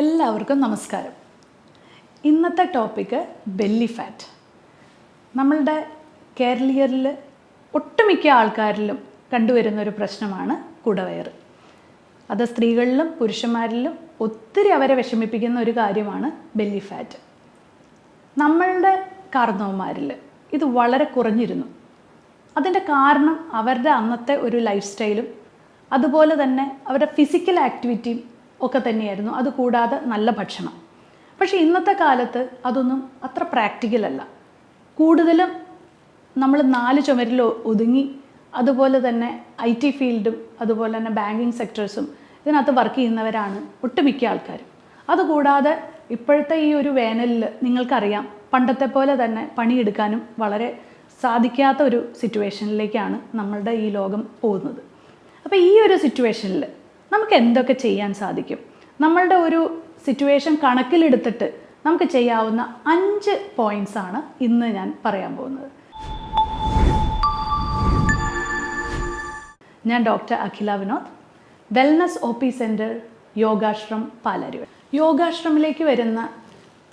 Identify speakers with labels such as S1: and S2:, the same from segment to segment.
S1: എല്ലാവർക്കും നമസ്കാരം. ഇന്നത്തെ ടോപ്പിക്ക് ബെല്ലി ഫാറ്റ്. നമ്മളുടെ കേരളീയരിൽ ഒട്ടുമിക്ക ആൾക്കാരിലും കണ്ടുവരുന്ന ഒരു പ്രശ്നമാണ് കുടവയറ്. അത് സ്ത്രീകളിലും പുരുഷന്മാരിലും ഒത്തിരി അവരെ വിഷമിപ്പിക്കുന്ന ഒരു കാര്യമാണ് ബെല്ലി ഫാറ്റ്. നമ്മളുടെ കാർന്നവന്മാരിൽ ഇത് വളരെ കുറഞ്ഞിരുന്നു. അതിൻ്റെ കാരണം അവരുടെ അന്നത്തെ ഒരു ലൈഫ് സ്റ്റൈലും അതുപോലെ തന്നെ അവരുടെ ഫിസിക്കൽ ആക്ടിവിറ്റിയും ഒക്കെ തന്നെയായിരുന്നു. അതുകൂടാതെ നല്ല ഭക്ഷണം. പക്ഷേ ഇന്നത്തെ കാലത്ത് അതൊന്നും അത്ര പ്രാക്ടിക്കൽ അല്ല. കൂടുതലും നമ്മൾ 4 ചുമരിൽ ഒതുങ്ങി, അതുപോലെ തന്നെ IT ഫീൽഡും അതുപോലെ തന്നെ ബാങ്കിങ് സെക്ടേഴ്സും ഇതിനകത്ത് വർക്ക് ചെയ്യുന്നവരാണ് ഒട്ടുമിക്ക ആൾക്കാരും. അതുകൂടാതെ ഇപ്പോഴത്തെ ഈ ഒരു വേനലിൽ നിങ്ങൾക്കറിയാം, പണ്ടത്തെ പോലെ തന്നെ പണിയെടുക്കാനും വളരെ സാധിക്കാത്ത ഒരു സിറ്റുവേഷനിലേക്കാണ് നമ്മളുടെ ഈ ലോകം പോകുന്നത്. അപ്പോൾ ഈ ഒരു സിറ്റുവേഷനിൽ നമുക്ക് എന്തൊക്കെ ചെയ്യാൻ സാധിക്കും? നമ്മളുടെ ഒരു സിറ്റുവേഷൻ കണക്കിലെടുത്തിട്ട് നമുക്ക് ചെയ്യാവുന്ന 5 പോയിൻറ്റ്സ് ആണ് ഇന്ന് ഞാൻ പറയാൻ പോകുന്നത്. ഞാൻ doctor Akhila Vinod, wellness OP centre, Yogashram, Palarivattom. യോഗാശ്രമിലേക്ക് വരുന്ന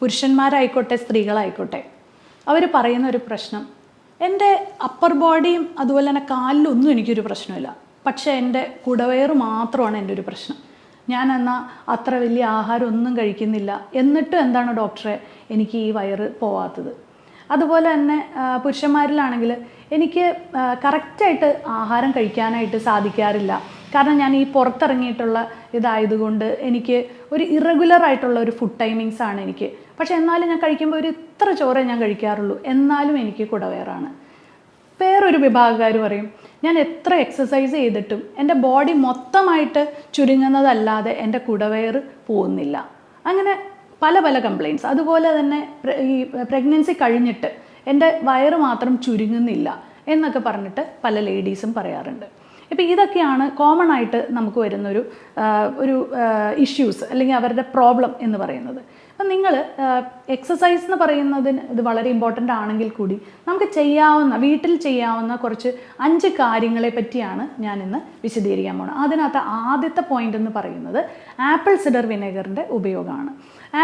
S1: പുരുഷന്മാരായിക്കോട്ടെ സ്ത്രീകളായിക്കോട്ടെ, അവർ പറയുന്ന ഒരു പ്രശ്നം, എൻ്റെ അപ്പർ ബോഡിയും അതുപോലെ തന്നെ കാലിലൊന്നും എനിക്കൊരു പ്രശ്നമില്ല, പക്ഷേ എൻ്റെ കുടവയറ് മാത്രമാണ് എൻ്റെ ഒരു പ്രശ്നം. ഞാൻ എന്നാൽ അത്ര വലിയ ആഹാരം ഒന്നും കഴിക്കുന്നില്ല, എന്നിട്ടും എന്താണ് ഡോക്ടറെ എനിക്ക് ഈ വയറ് പോവാത്തത്? അതുപോലെ തന്നെ പുരുഷന്മാരിലാണെങ്കിൽ എനിക്ക് കറക്റ്റായിട്ട് ആഹാരം കഴിക്കാനായിട്ട് സാധിക്കാറില്ല. കാരണം ഞാൻ ഈ പുറത്തിറങ്ങിയിട്ടുള്ള ഇതായതുകൊണ്ട് എനിക്ക് ഒരു ഇറഗുലർ ആയിട്ടുള്ള ഒരു ഫുഡ് ടൈമിങ്സ് ആണ് എനിക്ക്. പക്ഷേ എന്നാലും ഞാൻ കഴിക്കുമ്പോൾ ഒരു ഇത്ര ചോറേ ഞാൻ കഴിക്കാറുള്ളൂ, എന്നാലും എനിക്ക് കുടവയറാണ്. വേറൊരു വിഭാഗക്കാർ പറയും, ഞാൻ എത്ര എക്സസൈസ് ചെയ്തിട്ടും എൻ്റെ ബോഡി മൊത്തമായിട്ട് ചുരുങ്ങുന്നതല്ലാതെ എൻ്റെ കുടവയറ് പോകുന്നില്ല. അങ്ങനെ പല പല കംപ്ലയിൻറ്റ്സ്. അതുപോലെ തന്നെ ഈ പ്രഗ്നൻസി കഴിഞ്ഞിട്ട് എൻ്റെ വയറ് മാത്രം ചുരുങ്ങുന്നില്ല എന്നൊക്കെ പറഞ്ഞിട്ട് പല ലേഡീസും പറയാറുണ്ട്. ഇപ്പോൾ ഇതൊക്കെയാണ് കോമൺ ആയിട്ട് നമുക്ക് വരുന്നൊരു ഇഷ്യൂസ് അല്ലെങ്കിൽ അവരുടെ പ്രോബ്ലം എന്ന് പറയുന്നത്. അപ്പം നിങ്ങൾ എക്സസൈസ് എന്ന് പറയുന്നതിന് ഇത് വളരെ ഇമ്പോർട്ടൻ്റ് ആണെങ്കിൽ കൂടി നമുക്ക് ചെയ്യാവുന്ന, വീട്ടിൽ ചെയ്യാവുന്ന കുറച്ച് 5 കാര്യങ്ങളെ പറ്റിയാണ് ഞാൻ ഇന്ന് വിശദീകരിക്കാൻ പോകുന്നത്. അതിനകത്ത് ആദ്യത്തെ പോയിന്റ് എന്ന് പറയുന്നത് ആപ്പിൾ സിഡർ വിനെഗറിൻ്റെ ഉപയോഗമാണ്.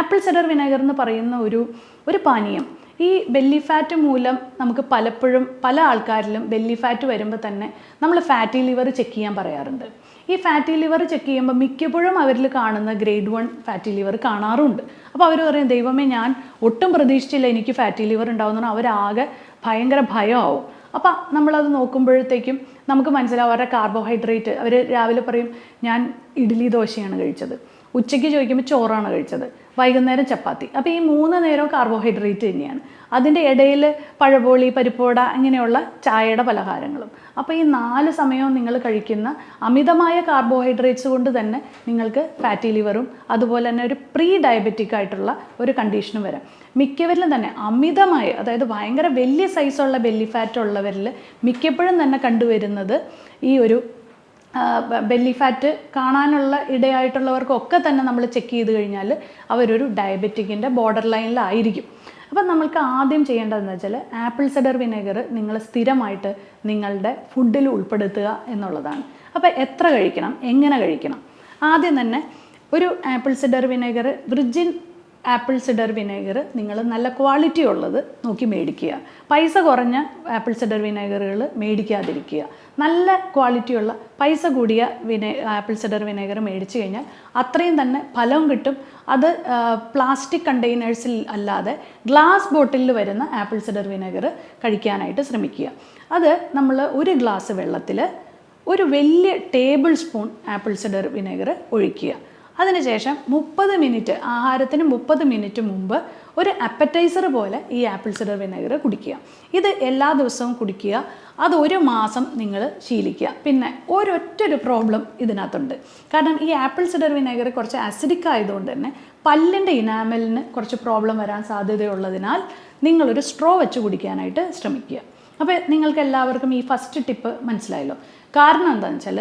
S1: ആപ്പിൾ സിഡർ വിനെഗർ എന്ന് പറയുന്ന ഒരു പാനീയം ഈ ബെല്ലി ഫാറ്റ് മൂലം നമുക്ക് പലപ്പോഴും പല ആൾക്കാരിലും ബെല്ലി ഫാറ്റ് വരുമ്പോൾ തന്നെ നമ്മൾ ഫാറ്റി ലിവർ ചെക്ക് ചെയ്യാൻ പറയാറുണ്ട്. ഈ ഫാറ്റി ലിവർ ചെക്ക് ചെയ്യുമ്പോൾ മിക്കപ്പോഴും അവരിൽ കാണുന്ന ഗ്രേഡ് 1 ഫാറ്റി ലിവർ കാണാറുണ്ട്. അപ്പോൾ അവർ പറയും, ദൈവമേ ഞാൻ ഒട്ടും പ്രതീക്ഷിച്ചില്ല എനിക്ക് ഫാറ്റി ലിവർ ഉണ്ടാവുന്ന, അവരാകെ ഭയങ്കര ഭയമാവും. അപ്പോൾ നമ്മളത് നോക്കുമ്പോഴത്തേക്കും നമുക്ക് മനസ്സിലാവും അവരുടെ കാർബോഹൈഡ്രേറ്റ്. അവർ രാവിലെ പറയും ഞാൻ ഇഡ്ഡലി ദോശയാണ് കഴിച്ചത്, ഉച്ചയ്ക്ക് ചോദിക്കുമ്പോൾ ചോറാണ് കഴിച്ചത്, വൈകുന്നേരം ചപ്പാത്തി. അപ്പോൾ ഈ 3 നേരവും കാർബോഹൈഡ്രേറ്റ് തന്നെയാണ്. അതിൻ്റെ ഇടയിൽ പഴപോളി, പരിപ്പുവട, ഇങ്ങനെയുള്ള ചായയുടെ പലഹാരങ്ങളും. അപ്പോൾ ഈ 4 സമയവും നിങ്ങൾ കഴിക്കുന്ന അമിതമായ കാർബോഹൈഡ്രേറ്റ്സ് കൊണ്ട് തന്നെ നിങ്ങൾക്ക് ഫാറ്റി ലിവറും അതുപോലെ തന്നെ ഒരു പ്രീ ഡയബറ്റിക് ആയിട്ടുള്ള ഒരു കണ്ടീഷനും വരാം. മിക്കവരിലും തന്നെ അമിതമായ, അതായത് ഭയങ്കര വലിയ സൈസുള്ള ബെല്ലി ഫാറ്റ് ഉള്ളവരിൽ മിക്കപ്പോഴും തന്നെ കണ്ടുവരുന്നത് ഈ ഒരു ബെല്ലി ഫാറ്റ് കാണാനുള്ള ഇടയായിട്ടുള്ളവർക്കൊക്കെ തന്നെ നമ്മൾ ചെക്ക് ചെയ്ത് കഴിഞ്ഞാൽ അവരൊരു ഡയബറ്റിക്കിൻ്റെ ബോർഡർ ലൈനിലായിരിക്കും. അപ്പം നമ്മൾക്ക് ആദ്യം ചെയ്യേണ്ടതെന്ന് വെച്ചാൽ ആപ്പിൾ സിഡർ വിനെഗർ നിങ്ങൾ സ്ഥിരമായിട്ട് നിങ്ങളുടെ ഫുഡിൽ ഉൾപ്പെടുത്തുക എന്നുള്ളതാണ്. അപ്പോൾ എത്ര കഴിക്കണം, എങ്ങനെ കഴിക്കണം? ആദ്യം തന്നെ ഒരു apple cider vinegar, virgin apple cider vinegar നിങ്ങൾ നല്ല ക്വാളിറ്റി ഉള്ളത് നോക്കി മേടിക്കുക. പൈസ കുറഞ്ഞ ആപ്പിൾ സിഡർ വിനെഗറുകൾ മേടിക്കാതിരിക്കുക. നല്ല ക്വാളിറ്റിയുള്ള പൈസ കൂടിയ ആപ്പിൾ സിഡർ വിനെഗർ മേടിച്ചു കഴിഞ്ഞാൽ അത്രയും തന്നെ ഫലവും കിട്ടും. അത് പ്ലാസ്റ്റിക് കണ്ടെയ്നേഴ്സിൽ അല്ലാതെ ഗ്ലാസ് ബോട്ടിലിൽ വരുന്ന ആപ്പിൾ സിഡർ വിനെഗർ കഴിക്കാനായിട്ട് ശ്രമിക്കുക. അത് നമ്മൾ ഒരു ഗ്ലാസ് വെള്ളത്തിൽ ഒരു വലിയ table spoon apple cider vinegar ഒഴിക്കുക. അതിനുശേഷം 30 മിനിറ്റ്, ആഹാരത്തിന് 30 മിനിറ്റ് മുമ്പ് ഒരു അപ്പറ്റൈസർ പോലെ ഈ ആപ്പിൾ സിഡർ വിനെഗർ കുടിക്കുക. ഇത് എല്ലാ ദിവസവും കുടിക്കുക. അത് 1 മാസം നിങ്ങൾ ശീലിക്കുക. പിന്നെ ഒരൊറ്റൊരു പ്രോബ്ലം ഇതിനകത്തുണ്ട്. കാരണം ഈ ആപ്പിൾ സിഡർ വിനെഗർ കുറച്ച് അസിഡിക് ആയതുകൊണ്ട് തന്നെ പല്ലിൻ്റെ ഇനാമലിന് കുറച്ച് പ്രോബ്ലം വരാൻ സാധ്യതയുള്ളതിനാൽ നിങ്ങളൊരു സ്ട്രോ വെച്ച് കുടിക്കാനായിട്ട് ശ്രമിക്കുക. അപ്പോൾ നിങ്ങൾക്ക് എല്ലാവർക്കും ഈ ഫസ്റ്റ് ടിപ്പ് മനസ്സിലായല്ലോ. കാരണം എന്താണെന്ന് വെച്ചാൽ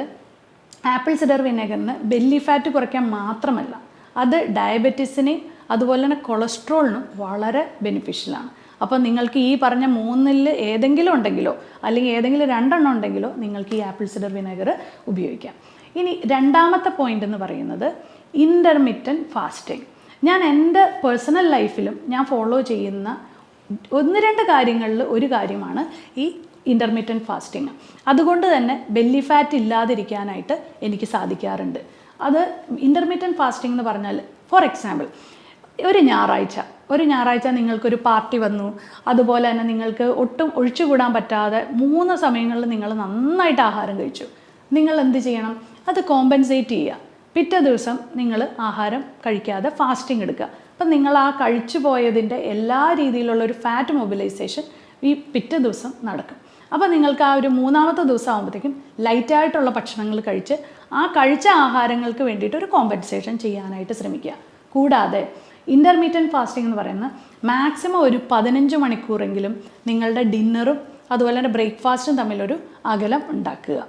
S1: ആപ്പിൾ സിഡർ വിനെഗറിന് ബെല്ലി ഫാറ്റ് കുറയ്ക്കാൻ മാത്രമല്ല, അത് ഡയബറ്റീസിനെയും അതുപോലെ തന്നെ കൊളസ്ട്രോളിനും വളരെ ബെനിഫിഷ്യലാണ്. അപ്പോൾ നിങ്ങൾക്ക് ഈ പറഞ്ഞ 3-ൽ ഏതെങ്കിലും ഉണ്ടെങ്കിലോ അല്ലെങ്കിൽ ഏതെങ്കിലും 2 ഉണ്ടെങ്കിലോ നിങ്ങൾക്ക് ഈ ആപ്പിൾ സിഡർ വിനെഗർ ഉപയോഗിക്കാം. ഇനി രണ്ടാമത്തെ പോയിന്റ് എന്ന് പറയുന്നത് ഇൻ്റർമിറ്റൻറ്റ് ഫാസ്റ്റിംഗ്. ഞാൻ എൻ്റെ പേഴ്സണൽ ലൈഫിലും ഞാൻ ഫോളോ ചെയ്യുന്ന 1-2 കാര്യങ്ങളിൽ ഒരു കാര്യമാണ് ഈ ഇൻ്റർമിറ്റൻറ്റ് ഫാസ്റ്റിംഗ്. അതുകൊണ്ട് തന്നെ ബെല്ലി ഫാറ്റ് ഇല്ലാതിരിക്കാനായിട്ട് എനിക്ക് സാധിക്കാറുണ്ട്. അത് ഇൻ്റർമിറ്റൻറ്റ് ഫാസ്റ്റിംഗ് എന്ന് പറഞ്ഞാൽ, ഫോർ എക്സാമ്പിൾ, ഒരു ഞായറാഴ്ച നിങ്ങൾക്കൊരു പാർട്ടി വന്നു, അതുപോലെ തന്നെ നിങ്ങൾക്ക് ഒട്ടും ഒഴിച്ചുകൂടാൻ പറ്റാതെ 3 സമയങ്ങളിൽ നിങ്ങൾ നന്നായിട്ട് ആഹാരം കഴിച്ചു. നിങ്ങൾ എന്ത് ചെയ്യണം? അത് കോമ്പൻസേറ്റ് ചെയ്യുക. പിറ്റേ ദിവസം നിങ്ങൾ ആഹാരം കഴിക്കാതെ ഫാസ്റ്റിംഗ് എടുക്കുക. അപ്പം നിങ്ങൾ ആ കഴിച്ചു പോയതിൻ്റെ എല്ലാ രീതിയിലുള്ള ഒരു ഫാറ്റ് മൊബിലൈസേഷൻ ഈ പിറ്റേ ദിവസം നടക്കും. അപ്പോൾ നിങ്ങൾക്ക് ആ ഒരു 3-ാമത്തെ ദിവസം ആകുമ്പോഴത്തേക്കും ലൈറ്റായിട്ടുള്ള ഭക്ഷണങ്ങൾ കഴിച്ച് ആ കഴിച്ച ആഹാരങ്ങൾക്ക് വേണ്ടിയിട്ട് ഒരു കോമ്പൻസേഷൻ ചെയ്യാനായിട്ട് ശ്രമിക്കുക. കൂടാതെ ഇൻ്റർമീഡിയറ്റ് ഫാസ്റ്റിംഗ് എന്ന് പറയുന്നത് മാക്സിമം ഒരു 15 മണിക്കൂറെങ്കിലും നിങ്ങളുടെ ഡിന്നറും അതുപോലെ തന്നെ ബ്രേക്ക്ഫാസ്റ്റും തമ്മിലൊരു അകലം ഉണ്ടാക്കുക.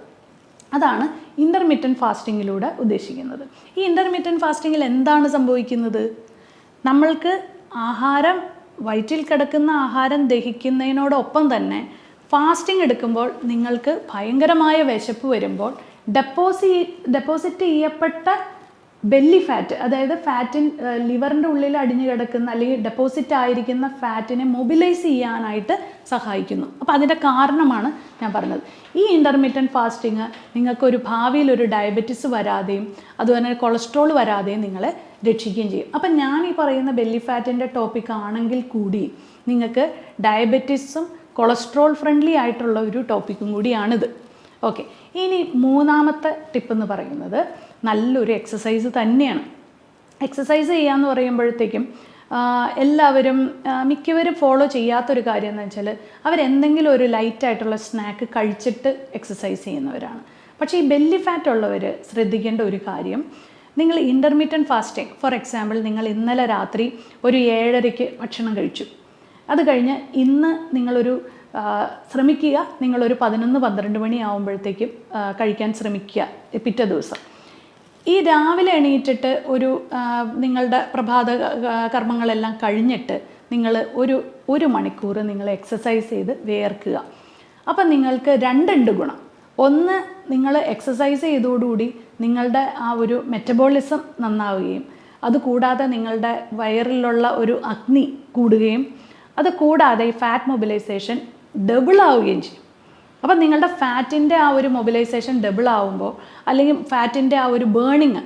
S1: അതാണ് ഇൻ്റർമീഡിയറ്റ് ഫാസ്റ്റിങ്ങിലൂടെ ഉദ്ദേശിക്കുന്നത്. ഈ ഇൻ്റർമീഡിയറ്റ് ഫാസ്റ്റിങ്ങിൽ എന്താണ് സംഭവിക്കുന്നത്? നമ്മൾക്ക് ആഹാരം, വയറ്റിൽ കിടക്കുന്ന ആഹാരം ദഹിക്കുന്നതിനോടൊപ്പം തന്നെ ഫാസ്റ്റിംഗ് എടുക്കുമ്പോൾ നിങ്ങൾക്ക് ഭയങ്കരമായ വിശപ്പ് വരുമ്പോൾ ഡെപ്പോസിറ്റ് ചെയ്യപ്പെട്ട ബെല്ലി ഫാറ്റ്, അതായത് ലിവറിൻ്റെ ഉള്ളിൽ അടിഞ്ഞു കിടക്കുന്ന അല്ലെങ്കിൽ ഡെപ്പോസിറ്റ് ആയിരിക്കുന്ന ഫാറ്റിനെ മൊബിലൈസ് ചെയ്യാനായിട്ട് സഹായിക്കുന്നു. അപ്പോൾ അതിൻ്റെ കാരണമാണ് ഞാൻ പറഞ്ഞത്. ഈ ഇൻ്റർമീഡിയറ്റ് ഫാസ്റ്റിംഗ് നിങ്ങൾക്കൊരു ഭാവിയിൽ ഒരു ഡയബറ്റിസ് വരാതെയും അതുപോലെ തന്നെ കൊളസ്ട്രോൾ വരാതെയും നിങ്ങളെ രക്ഷിക്കുകയും ചെയ്യും. അപ്പം ഞാൻ ഈ പറയുന്ന ബെല്ലി ഫാറ്റിൻ്റെ ടോപ്പിക് ആണെങ്കിൽ കൂടി നിങ്ങൾക്ക് ഡയബറ്റിസും കൊളസ്ട്രോൾ ഫ്രണ്ട്ലി ആയിട്ടുള്ള ഒരു ടോപ്പിക്കും കൂടിയാണിത്. ഓക്കെ, ഇനി 3-ാമത്തെ ടിപ്പ് എന്ന് പറയുന്നത് നല്ലൊരു എക്സസൈസ് തന്നെയാണ്. എക്സസൈസ് ചെയ്യാന്ന് പറയുമ്പോഴത്തേക്കും എല്ലാവരും മിക്കവരും ഫോളോ ചെയ്യാത്തൊരു കാര്യം എന്ന് വെച്ചാൽ അവരെന്തെങ്കിലും ഒരു ലൈറ്റായിട്ടുള്ള സ്നാക്ക് കഴിച്ചിട്ട് എക്സസൈസ് ചെയ്യുന്നവരാണ്. പക്ഷേ ഈ ബെല്ലി ഫാറ്റ് ഉള്ളവർ ശ്രദ്ധിക്കേണ്ട ഒരു കാര്യം, നിങ്ങൾ ഇൻ്റർമീഡിയറ്റ് ഫാസ്റ്റിംഗ്, ഫോർ എക്സാമ്പിൾ, നിങ്ങൾ ഇന്നലെ രാത്രി ഒരു 7:30 ഭക്ഷണം കഴിച്ചു. അത് കഴിഞ്ഞ് ഇന്ന് നിങ്ങളൊരു ശ്രമിക്കുക, നിങ്ങളൊരു 11-12 മണി ആകുമ്പോഴത്തേക്കും കഴിക്കാൻ ശ്രമിക്കുക പിറ്റേ ദിവസം. ഈ രാവിലെ എണീറ്റിട്ട് നിങ്ങളുടെ പ്രഭാത കർമ്മങ്ങളെല്ലാം കഴിഞ്ഞിട്ട് നിങ്ങൾ ഒരു മണിക്കൂർ നിങ്ങൾ എക്സസൈസ് ചെയ്ത് വിയർക്കുക. അപ്പം നിങ്ങൾക്ക് 2 ഗുണം. ഒന്ന്, നിങ്ങൾ എക്സസൈസ് ചെയ്തതോടുകൂടി നിങ്ങളുടെ ആ ഒരു മെറ്റബോളിസം നന്നാവുകയും അതുകൂടാതെ നിങ്ങളുടെ വയറിലുള്ള ഒരു അഗ്നി കൂടുകയും അത് കൂടാതെ ഈ ഫാറ്റ് മൊബിലൈസേഷൻ ഡബിൾ ആവുകയും ചെയ്യും. അപ്പം നിങ്ങളുടെ ഫാറ്റിൻ്റെ ആ ഒരു മൊബിലൈസേഷൻ ഡബിൾ ആവുമ്പോൾ അല്ലെങ്കിൽ ഫാറ്റിൻ്റെ ആ ഒരു ബേണിങ്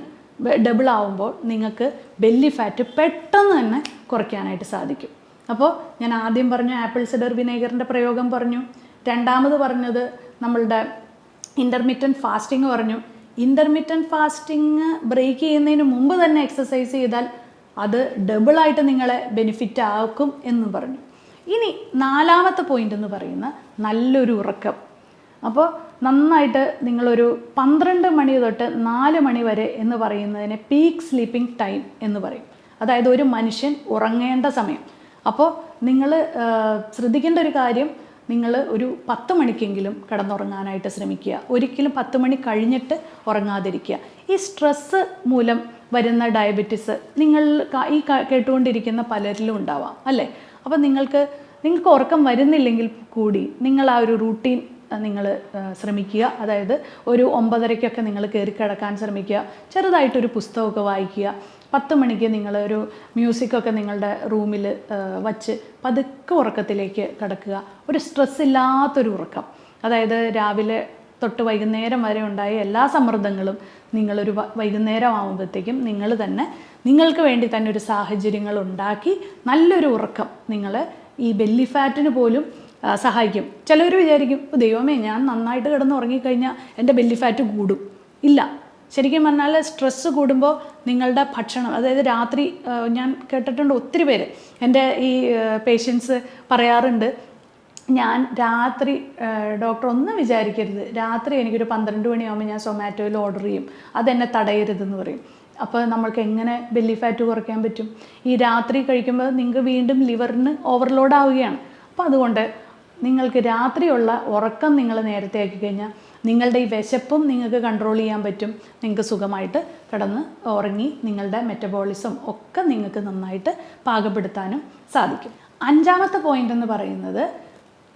S1: ഡബിൾ ആവുമ്പോൾ നിങ്ങൾക്ക് ബെല്ലി ഫാറ്റ് പെട്ടെന്ന് തന്നെ കുറയ്ക്കാനായിട്ട് സാധിക്കും. അപ്പോൾ ഞാൻ ആദ്യം പറഞ്ഞു ആപ്പിൾ സിഡർ വിനേഗറിൻ്റെ പ്രയോഗം പറഞ്ഞു, രണ്ടാമത് പറഞ്ഞത് നമ്മളുടെ ഇൻ്റർമീഡിയറ്റ് ഫാസ്റ്റിംഗ് പറഞ്ഞു. ഇൻ്റർമീഡിയറ്റ് ഫാസ്റ്റിംഗ് ബ്രേക്ക് ചെയ്യുന്നതിന് മുമ്പ് തന്നെ എക്സസൈസ് ചെയ്താൽ അത് ഡബിളായിട്ട് നിങ്ങളെ ബെനിഫിറ്റ് ആക്കും എന്ന് പറഞ്ഞു. ഇനി 4-ാമത്തെ പോയിന്റ് എന്ന് പറയുന്ന നല്ലൊരു ഉറക്കം. അപ്പോൾ നന്നായിട്ട് നിങ്ങളൊരു 12 മണി തൊട്ട് 4 മണി വരെ എന്ന് പറയുന്നതിനെ പീക്ക് സ്ലീപ്പിംഗ് ടൈം എന്ന് പറയും. അതായത് ഒരു മനുഷ്യൻ ഉറങ്ങേണ്ട സമയം. അപ്പോൾ നിങ്ങൾ ശ്രദ്ധിക്കേണ്ട ഒരു കാര്യം, നിങ്ങൾ ഒരു 10 മണിക്കെങ്കിലും കിടന്നുറങ്ങാനായിട്ട് ശ്രമിക്കുക. ഒരിക്കലും 10 മണി കഴിഞ്ഞിട്ട് ഉറങ്ങാതിരിക്കുക. ഈ സ്ട്രെസ്സ് മൂലം വരുന്ന ഡയബറ്റിസ് നിങ്ങൾ ഈ കേട്ടുകൊണ്ടിരിക്കുന്ന പലരിലും ഉണ്ടാവാം അല്ലേ? അപ്പോൾ നിങ്ങൾക്ക് ഉറക്കം വരുന്നില്ലെങ്കിൽ കൂടി നിങ്ങൾ ആ ഒരു റൂട്ടീൻ നിങ്ങൾ ശ്രമിക്കുക. അതായത് ഒരു 9:30 നിങ്ങൾ കയറി കിടക്കാൻ ശ്രമിക്കുക. ചെറുതായിട്ടൊരു പുസ്തകമൊക്കെ വായിക്കുക. 10 മണിക്ക് നിങ്ങളൊരു മ്യൂസിക്കൊക്കെ നിങ്ങളുടെ റൂമിൽ വച്ച് പതുക്കെ ഉറക്കത്തിലേക്ക് കിടക്കുക. ഒരു സ്ട്രെസ് ഇല്ലാത്തൊരു ഉറക്കം. അതായത് രാവിലെ തൊട്ട് വൈകുന്നേരം വരെ ഉണ്ടായ എല്ലാ സമ്മർദ്ദങ്ങളും നിങ്ങളൊരു വൈകുന്നേരം ആകുമ്പോഴത്തേക്കും നിങ്ങൾ തന്നെ നിങ്ങൾക്ക് വേണ്ടി തന്നെ ഒരു സാഹചര്യങ്ങൾ ഉണ്ടാക്കി നല്ലൊരു ഉറക്കം നിങ്ങൾ ഈ ബെല്ലി ഫാറ്റിന് പോലും സഹായിക്കും. ചിലവർ വിചാരിക്കും, ദൈവമേ, ഞാൻ നന്നായിട്ട് കിടന്ന് ഉറങ്ങിക്കഴിഞ്ഞാൽ എൻ്റെ ബെല്ലി ഫാറ്റ് കൂടും. ഇല്ല, ശരിക്കും പറഞ്ഞാൽ സ്ട്രെസ്സ് കൂടുമ്പോൾ നിങ്ങളുടെ ഭക്ഷണം, അതായത് രാത്രി, ഞാൻ കേട്ടിട്ടുണ്ട് ഒത്തിരി പേര്, എൻ്റെ ഈ പേഷ്യൻസ് പറയാറുണ്ട്, ഞാൻ രാത്രി, ഡോക്ടർ ഒന്നും വിചാരിക്കരുത്, രാത്രി എനിക്കൊരു 12 മണിയാകുമ്പോൾ ഞാൻ സൊമാറ്റോയിൽ ഓർഡർ ചെയ്യും, അതെന്നെ തടയരുതെന്ന് പറയും. അപ്പോൾ നമ്മൾക്ക് എങ്ങനെ ബെല്ലി ഫാറ്റ് കുറയ്ക്കാൻ പറ്റും? ഈ രാത്രി കഴിക്കുമ്പോൾ നിങ്ങൾക്ക് വീണ്ടും ലിവറിന് ഓവർലോഡ് ആവുകയാണ്. അപ്പോൾ അതുകൊണ്ട് നിങ്ങൾക്ക് രാത്രിയുള്ള ഉറക്കം നിങ്ങൾ നേരത്തെ ആക്കി കഴിഞ്ഞാൽ നിങ്ങളുടെ ഈ വിശപ്പും നിങ്ങൾക്ക് കൺട്രോൾ ചെയ്യാൻ പറ്റും. നിങ്ങൾക്ക് സുഖമായിട്ട് കിടന്ന് ഉറങ്ങി നിങ്ങളുടെ മെറ്റബോളിസം ഒക്കെ നിങ്ങൾക്ക് നന്നായിട്ട് പാകപ്പെടുത്താനും സാധിക്കും. 5-ാമത്തെ പോയിന്റ് എന്ന് പറയുന്നത്,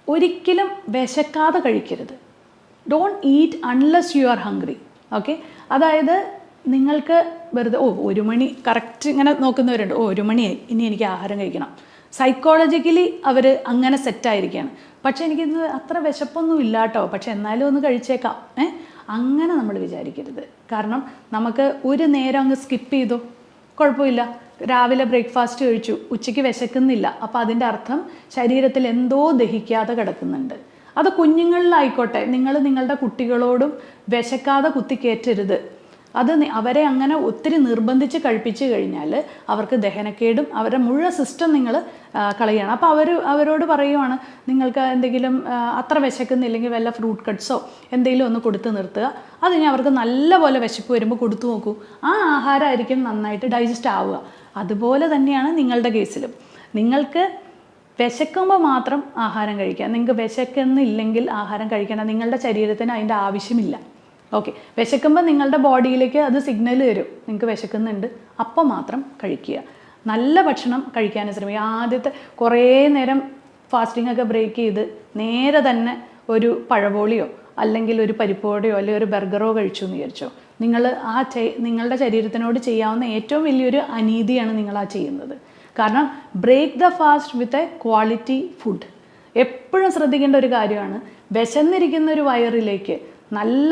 S1: ഒരിക്കലും വിശക്കാതെ കഴിക്കരുത്. Don't eat unless you are hungry. Okay, അതായത് നിങ്ങൾക്ക് വെറുതെ 1 മണി കറക്റ്റ് ഇങ്ങനെ നോക്കുന്നവരുണ്ട്, 1 മണിയായി ഇനി എനിക്ക് ആഹാരം കഴിക്കണം. സൈക്കോളജിക്കലി അവർ അങ്ങനെ സെറ്റായിരിക്കുകയാണ്. പക്ഷേ എനിക്കിന്ന് അത്ര വിശപ്പൊന്നും ഇല്ല കേട്ടോ, പക്ഷെ എന്നാലും ഒന്ന് കഴിച്ചേക്കാം. അങ്ങനെ നമ്മൾ വിചാരിക്കരുത്. കാരണം നമുക്ക് ഒരു നേരം അങ്ങ് സ്കിപ്പ് ചെയ്തു, കുഴപ്പമില്ല. രാവിലെ ബ്രേക്ക്ഫാസ്റ്റ് കഴിച്ചു, ഉച്ചയ്ക്ക് വിശക്കുന്നില്ല, അപ്പോൾ അതിൻ്റെ അർത്ഥം ശരീരത്തിൽ എന്തോ ദഹിക്കാതെ കിടക്കുന്നുണ്ട്. അത് കുഞ്ഞുങ്ങളിലായിക്കോട്ടെ, നിങ്ങൾ നിങ്ങളുടെ കുട്ടികളോടും വിശക്കാതെ കുത്തിക്കയറ്റരുത്. അത് അവരെ അങ്ങനെ ഒത്തിരി നിർബന്ധിച്ച് കഴിപ്പിച്ച് കഴിഞ്ഞാൽ അവർക്ക് ദഹനക്കേടും അവരുടെ മുഴുവൻ സിസ്റ്റം നിങ്ങൾ കളയണം. അപ്പോൾ അവരോട് പറയുവാണ്, നിങ്ങൾക്ക് എന്തെങ്കിലും അത്ര വിശക്കുന്നില്ലെങ്കിൽ വല്ല ഫ്രൂട്ട് കട്ട്സോ എന്തെങ്കിലും ഒന്ന് കൊടുത്ത് നിർത്തുക. അത് ഞാൻ അവർക്ക് നല്ലപോലെ വിശപ്പ് വരുമ്പോൾ കൊടുത്തു നോക്കൂ, ആ ആഹാരമായിരിക്കും നന്നായിട്ട് ഡൈജസ്റ്റ് ആവുക. അതുപോലെ തന്നെയാണ് നിങ്ങളുടെ കേസിലും. നിങ്ങൾക്ക് വിശക്കുമ്പോൾ മാത്രം ആഹാരം കഴിക്കുക, നിങ്ങൾക്ക് വിശക്കുന്നില്ലെങ്കിൽ ആഹാരം കഴിക്കണം. നിങ്ങളുടെ ശരീരത്തിന് അതിൻ്റെ ആവശ്യമില്ല. ഓക്കെ, വിശക്കുമ്പോൾ നിങ്ങളുടെ ബോഡിയിലേക്ക് അത് സിഗ്നൽ തരും, നിങ്ങൾക്ക് വിശക്കുന്നുണ്ട്, അപ്പം മാത്രം കഴിക്കുക. നല്ല ഭക്ഷണം കഴിക്കാൻ ശ്രമിക്കുക. ആദ്യത്തെ കുറേ നേരം ഫാസ്റ്റിംഗ് ഒക്കെ ബ്രേക്ക് ചെയ്ത് നേരെ തന്നെ ഒരു പഴപോളിയോ അല്ലെങ്കിൽ ഒരു പരിപ്പോടെയോ അല്ലെങ്കിൽ ഒരു ബർഗറോ കഴിച്ചു എന്ന് വിചാരിച്ചോ, നിങ്ങൾ നിങ്ങളുടെ ശരീരത്തിനോട് ചെയ്യാവുന്ന ഏറ്റവും വലിയൊരു അനീതിയാണ് നിങ്ങൾ ആ ചെയ്യുന്നത്. കാരണം break the fast with a quality food. എപ്പോഴും ശ്രദ്ധിക്കേണ്ട ഒരു കാര്യമാണ്, വിശന്നിരിക്കുന്ന ഒരു വയറിലേക്ക്, നല്ല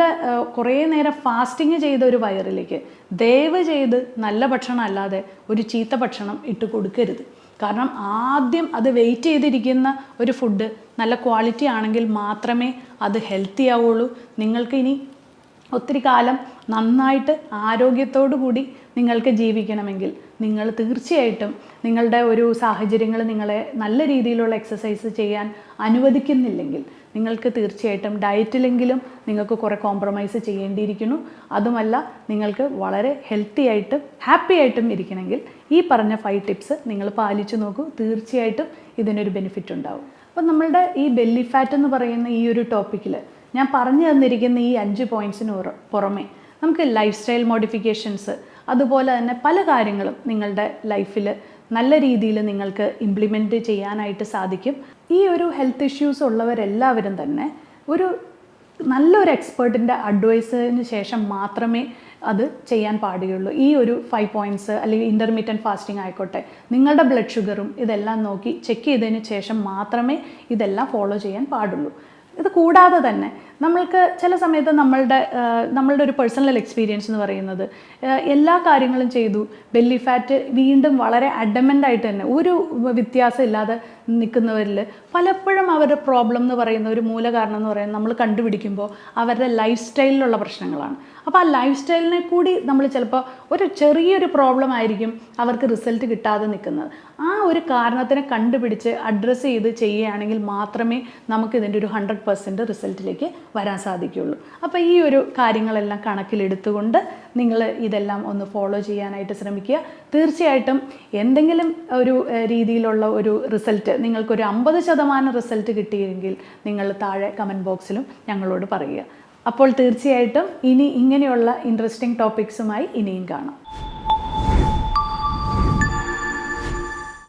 S1: കുറേ നേരം ഫാസ്റ്റിങ് ചെയ്ത ഒരു വയറിലേക്ക് ദയവ് ചെയ്ത് നല്ല ഭക്ഷണം അല്ലാതെ ഒരു ചീത്ത ഭക്ഷണം ഇട്ട് കൊടുക്കരുത്. കാരണം ആദ്യം അത് വെയിറ്റ് ചെയ്തിരിക്കുന്ന ഒരു ഫുഡ് നല്ല ക്വാളിറ്റി ആണെങ്കിൽ മാത്രമേ അത് ഹെൽത്തി ആവുള്ളൂ. നിങ്ങൾക്ക് ഇനി ഒത്തിരി കാലം നന്നായിട്ട് ആരോഗ്യത്തോടു കൂടി നിങ്ങൾക്ക് ജീവിക്കണമെങ്കിൽ നിങ്ങൾ തീർച്ചയായിട്ടും നിങ്ങളുടെ ഒരു സാഹചര്യങ്ങൾ നിങ്ങളെ നല്ല രീതിയിലുള്ള എക്സസൈസ് ചെയ്യാൻ അനുവദിക്കുന്നില്ലെങ്കിൽ നിങ്ങൾക്ക് തീർച്ചയായിട്ടും ഡയറ്റിലെങ്കിലും നിങ്ങൾക്ക് കുറേ കോംപ്രമൈസ് ചെയ്യേണ്ടിയിരിക്കുന്നു. അതുമല്ല, നിങ്ങൾക്ക് വളരെ ഹെൽത്തി ആയിട്ടും ഹാപ്പി ആയിട്ടും ഇരിക്കണമെങ്കിൽ ഈ പറഞ്ഞ 5 ടിപ്സ് നിങ്ങൾ പാലിച്ചു നോക്കൂ. തീർച്ചയായിട്ടും ഇതിനൊരു ബെനിഫിറ്റ് ഉണ്ടാവും. അപ്പം നമ്മളുടെ ഈ ബെല്ലി ഫാറ്റ് എന്ന് പറയുന്ന ഈ ഒരു ടോപ്പിക്കിൽ ഞാൻ പറഞ്ഞു തന്നിരിക്കുന്ന ഈ 5 പോയിൻറ്റ്സിന് പുറമെ നമുക്ക് ലൈഫ് സ്റ്റൈൽ മോഡിഫിക്കേഷൻസ്, അതുപോലെ തന്നെ പല കാര്യങ്ങളും നിങ്ങളുടെ ലൈഫിൽ നല്ല രീതിയിൽ നിങ്ങൾക്ക് ഇംപ്ലിമെൻറ്റ് ചെയ്യാനായിട്ട് സാധിക്കും. ഈ ഒരു ഹെൽത്ത് ഇഷ്യൂസ് ഉള്ളവരെല്ലാവരും തന്നെ ഒരു നല്ലൊരു എക്സ്പേർട്ടിൻ്റെ അഡ്വൈസിന് ശേഷം മാത്രമേ അത് ചെയ്യാൻ പാടുകയുള്ളൂ. ഈ ഒരു 5 പോയിൻറ്റ്സ് അല്ലെങ്കിൽ ഇൻ്റർമീഡിയറ്റ് ഫാസ്റ്റിംഗ് ആയിക്കോട്ടെ, നിങ്ങളുടെ ബ്ലഡ് ഷുഗറും ഇതെല്ലാം നോക്കി ചെക്ക് ചെയ്തതിന് ശേഷം മാത്രമേ ഇതെല്ലാം ഫോളോ ചെയ്യാൻ പാടുള്ളൂ. ഇത് കൂടാതെ തന്നെ നമ്മൾക്ക് ചില സമയത്ത് നമ്മളുടെ ഒരു പേഴ്സണൽ എക്സ്പീരിയൻസ് എന്ന് പറയുന്നത്, എല്ലാ കാര്യങ്ങളും ചെയ്തു, ബെല്ലി ഫാറ്റ് വീണ്ടും വളരെ അഡമൻ്റ് ആയിട്ട് തന്നെ ഒരു വ്യത്യാസം ഇല്ലാതെ നിൽക്കുന്നവരിൽ പലപ്പോഴും അവരുടെ പ്രോബ്ലം എന്ന് പറയുന്ന ഒരു മൂല കാരണം എന്ന് പറയുന്നത് നമ്മൾ കണ്ടുപിടിക്കുമ്പോൾ അവരുടെ ലൈഫ് സ്റ്റൈലിലുള്ള പ്രശ്നങ്ങളാണ്. അപ്പോൾ ആ ലൈഫ് സ്റ്റൈലിനെ കൂടി നമ്മൾ ചിലപ്പോൾ ഒരു ചെറിയൊരു പ്രോബ്ലം ആയിരിക്കും അവർക്ക് റിസൾട്ട് കിട്ടാതെ നിൽക്കുന്നത്. ആ ഒരു കാരണത്തിനെ കണ്ടുപിടിച്ച് അഡ്രസ്സ് ചെയ്ത് ചെയ്യുകയാണെങ്കിൽ മാത്രമേ നമുക്ക് ഇതിൻ്റെ ഒരു 100% റിസൾട്ടിലേക്ക് വരാൻ സാധിക്കുകയുള്ളൂ. അപ്പോൾ ഈ ഒരു കാര്യങ്ങളെല്ലാം കണക്കിലെടുത്തുകൊണ്ട് നിങ്ങൾ ഇതെല്ലാം ഒന്ന് ഫോളോ ചെയ്യാനായിട്ട് ശ്രമിക്കുക. തീർച്ചയായിട്ടും എന്തെങ്കിലും ഒരു രീതിയിലുള്ള ഒരു റിസൾട്ട്, നിങ്ങൾക്കൊരു 50% റിസൾട്ട് കിട്ടിയെങ്കിൽ നിങ്ങൾ താഴെ കമൻറ്റ് ബോക്സിലും ഞങ്ങളോട് പറയുക. അപ്പോൾ തീർച്ചയായിട്ടും ഇനി ഇങ്ങനെയുള്ള ഇൻട്രസ്റ്റിംഗ് ടോപ്പിക്സുമായി ഇനിയും കാണാം.